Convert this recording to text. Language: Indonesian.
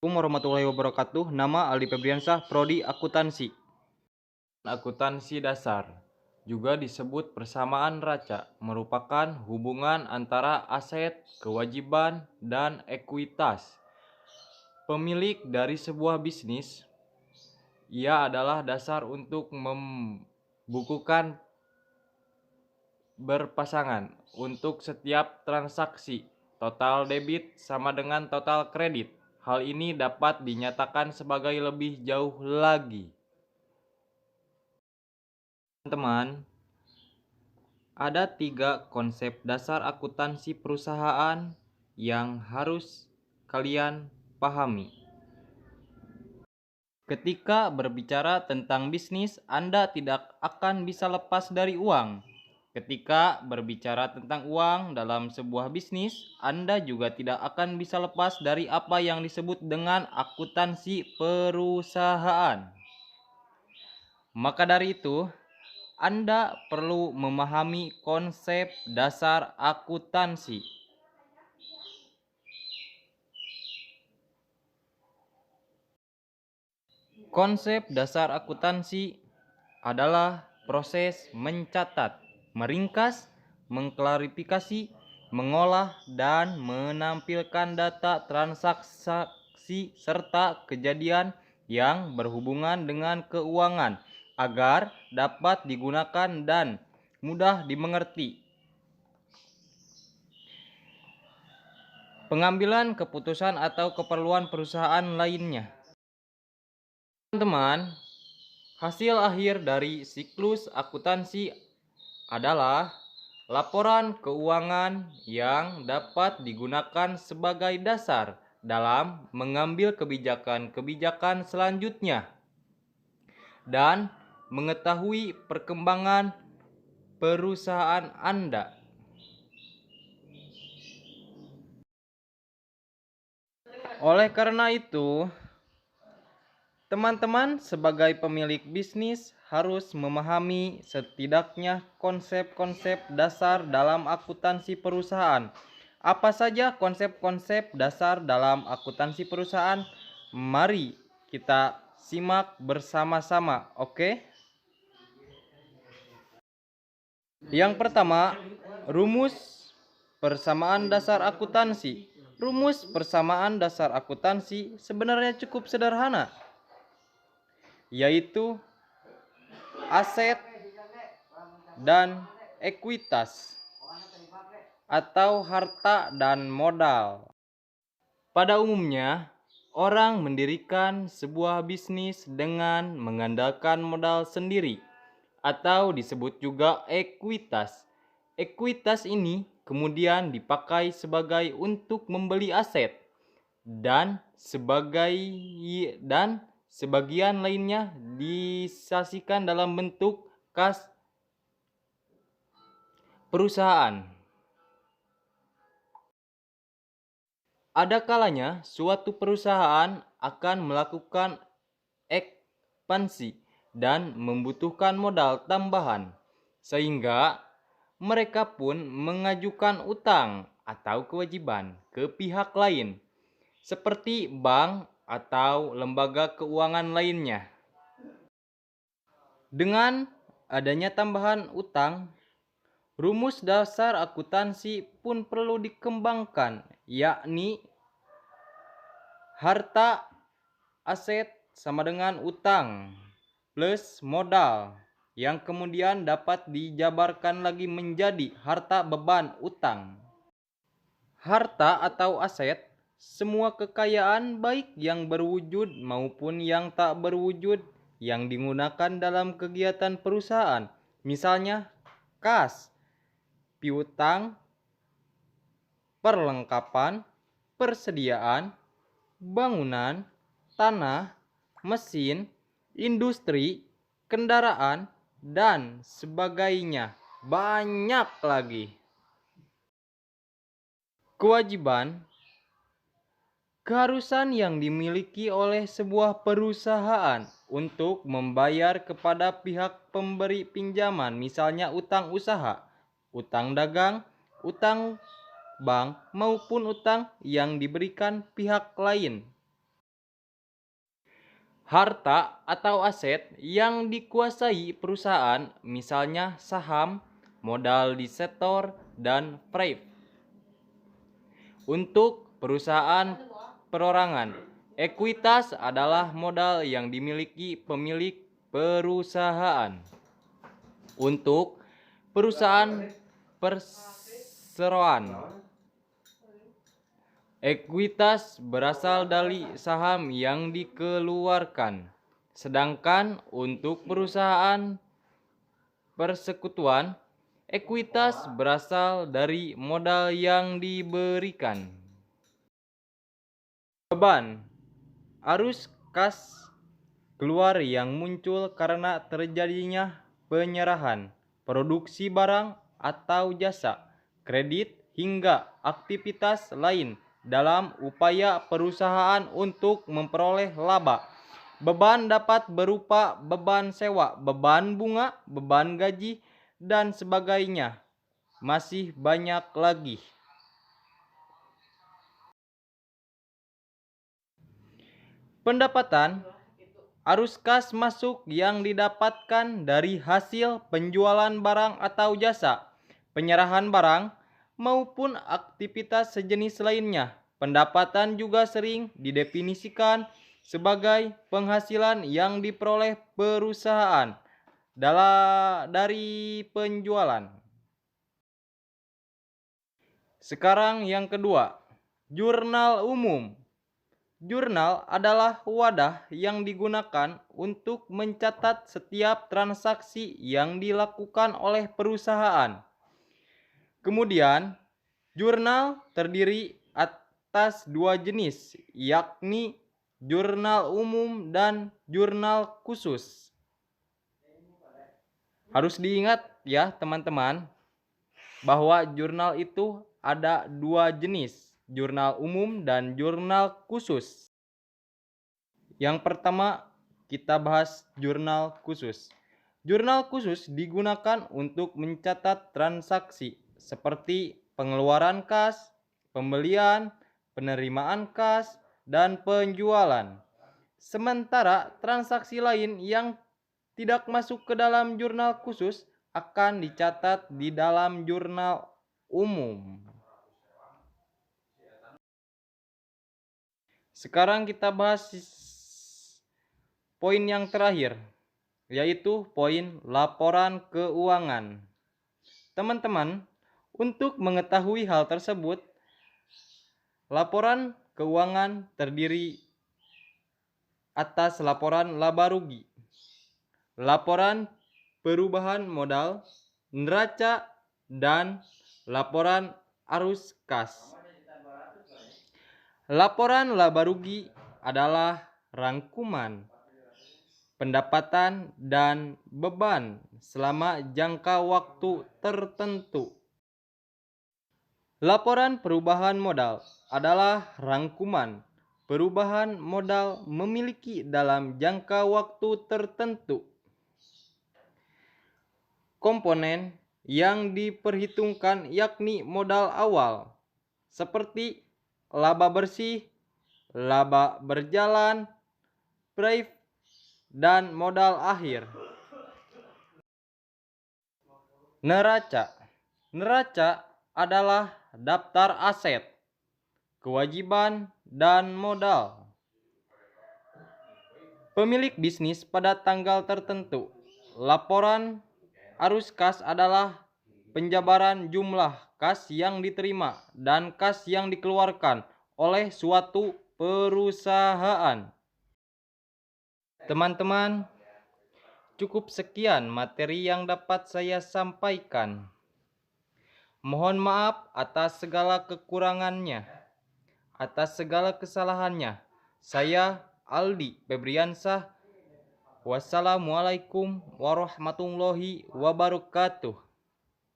Assalamualaikum warahmatullahi wabarakatuh. Nama Aldi Febriansah, Prodi Akuntansi. Akuntansi dasar, juga disebut persamaan raca, merupakan hubungan antara aset, kewajiban, dan ekuitas pemilik dari sebuah bisnis. Ia adalah dasar untuk membukukan berpasangan untuk setiap transaksi. Total debit sama dengan total kredit. Hal ini dapat dinyatakan sebagai lebih jauh lagi. Teman-teman, ada 3 konsep dasar akuntansi perusahaan yang harus kalian pahami. Ketika berbicara tentang bisnis, Anda tidak akan bisa lepas dari uang. Ketika berbicara tentang uang dalam sebuah bisnis, Anda juga tidak akan bisa lepas dari apa yang disebut dengan akuntansi perusahaan. Maka dari itu, Anda perlu memahami konsep dasar akuntansi. Konsep dasar akuntansi adalah proses mencatat, meringkas, mengklarifikasi, mengolah, dan menampilkan data transaksi serta kejadian yang berhubungan dengan keuangan agar dapat digunakan dan mudah dimengerti. Pengambilan keputusan atau keperluan perusahaan lainnya. Teman-teman, hasil akhir dari siklus akuntansi adalah laporan keuangan yang dapat digunakan sebagai dasar dalam mengambil kebijakan-kebijakan selanjutnya dan mengetahui perkembangan perusahaan Anda. Oleh karena itu, teman-teman sebagai pemilik bisnis harus memahami setidaknya konsep-konsep dasar dalam akuntansi perusahaan. Apa saja konsep-konsep dasar dalam akuntansi perusahaan? Mari kita simak bersama-sama, oke? Yang pertama, rumus persamaan dasar akuntansi. Rumus persamaan dasar akuntansi sebenarnya cukup sederhana, yaitu aset dan ekuitas atau harta dan modal. Pada umumnya, orang mendirikan sebuah bisnis dengan mengandalkan modal sendiri atau disebut juga ekuitas. Ekuitas ini kemudian dipakai sebagai untuk membeli aset dan sebagian lainnya disaksikan dalam bentuk kas perusahaan. Ada kalanya suatu perusahaan akan melakukan ekspansi dan membutuhkan modal tambahan, sehingga mereka pun mengajukan utang atau kewajiban ke pihak lain, seperti bank atau lembaga keuangan lainnya. Dengan adanya tambahan utang, rumus dasar akuntansi pun perlu dikembangkan, yakni harta aset sama dengan utang plus modal yang kemudian dapat dijabarkan lagi menjadi harta beban utang. Harta atau aset, semua kekayaan baik yang berwujud maupun yang tak berwujud yang digunakan dalam kegiatan perusahaan. Misalnya kas, piutang, perlengkapan, persediaan, bangunan, tanah, mesin, industri, kendaraan, dan sebagainya. Banyak lagi. Kewajiban, keharusan yang dimiliki oleh sebuah perusahaan untuk membayar kepada pihak pemberi pinjaman, misalnya utang usaha, utang dagang, utang bank, maupun utang yang diberikan pihak lain. Harta atau aset yang dikuasai perusahaan, misalnya saham, modal di sektor, dan pref. Untuk perusahaan perorangan, ekuitas adalah modal yang dimiliki pemilik perusahaan. Untuk perusahaan perseroan, ekuitas berasal dari saham yang dikeluarkan. Sedangkan untuk perusahaan persekutuan, ekuitas berasal dari modal yang diberikan. Beban arus kas keluar yang muncul karena terjadinya penyerahan, produksi barang atau jasa, kredit, hingga aktivitas lain dalam upaya perusahaan untuk memperoleh laba. Beban dapat berupa beban sewa, beban bunga, beban gaji, dan sebagainya. Masih banyak lagi. Pendapatan arus kas masuk yang didapatkan dari hasil penjualan barang atau jasa, penyerahan barang, maupun aktivitas sejenis lainnya. Pendapatan juga sering didefinisikan sebagai penghasilan yang diperoleh perusahaan dari penjualan. Sekarang yang kedua, jurnal umum. Jurnal adalah wadah yang digunakan untuk mencatat setiap transaksi yang dilakukan oleh perusahaan. Kemudian, jurnal terdiri atas dua jenis, yakni jurnal umum dan jurnal khusus. Harus diingat ya teman-teman, bahwa jurnal itu ada dua jenis, jurnal umum dan jurnal khusus. Yang pertama, kita bahas jurnal khusus. Jurnal khusus digunakan untuk mencatat transaksi seperti pengeluaran kas, pembelian, penerimaan kas, dan penjualan. Sementara transaksi lain yang tidak masuk ke dalam jurnal khusus akan dicatat di dalam jurnal umum. Sekarang kita bahas poin yang terakhir, yaitu poin laporan keuangan. Teman-teman, untuk mengetahui hal tersebut, laporan keuangan terdiri atas laporan laba rugi, laporan perubahan modal, neraca, dan laporan arus kas. Laporan laba rugi adalah rangkuman pendapatan dan beban selama jangka waktu tertentu. Laporan perubahan modal adalah rangkuman perubahan modal memiliki dalam jangka waktu tertentu. Komponen yang diperhitungkan yakni modal awal, seperti laba bersih, laba berjalan, pref, dan modal akhir. Neraca. Neraca adalah daftar aset, kewajiban, dan modal pemilik bisnis pada tanggal tertentu. Laporan arus kas adalah penjabaran jumlah kas yang diterima dan kas yang dikeluarkan oleh suatu perusahaan. Teman-teman, cukup sekian materi yang dapat saya sampaikan. Mohon maaf atas segala kekurangannya, atas segala kesalahannya. Saya Aldi Febriansah. Wassalamualaikum warahmatullahi wabarakatuh.